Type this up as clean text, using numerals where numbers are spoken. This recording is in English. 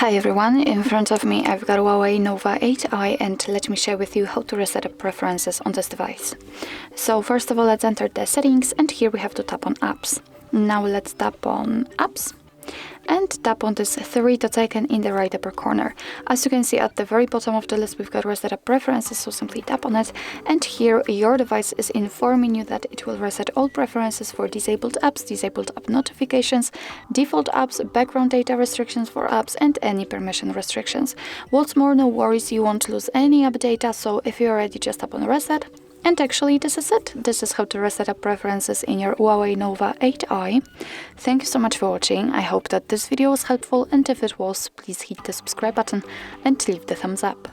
Hi everyone, in front of me I've got HUAWEI Nova 8i and let me share with you how to reset the preferences on this device. So first of all, let's enter the settings and here we have to tap on apps. Now let's tap on apps and tap on this three dot icon in the right upper corner. As you can see at the very bottom of the list we've got reset app preferences, so simply tap on it and here your device is informing you that it will reset all preferences for disabled apps, disabled app notifications, default apps, background data restrictions for apps and any permission restrictions. What's more, no worries, you won't lose any app data, so if you're ready just tap on reset. And actually this is it. This is how to reset up preferences in your HUAWEI Nova 8i. Thank you so much for watching. I hope that this video was helpful, and if it was, please hit the subscribe button and leave the thumbs up.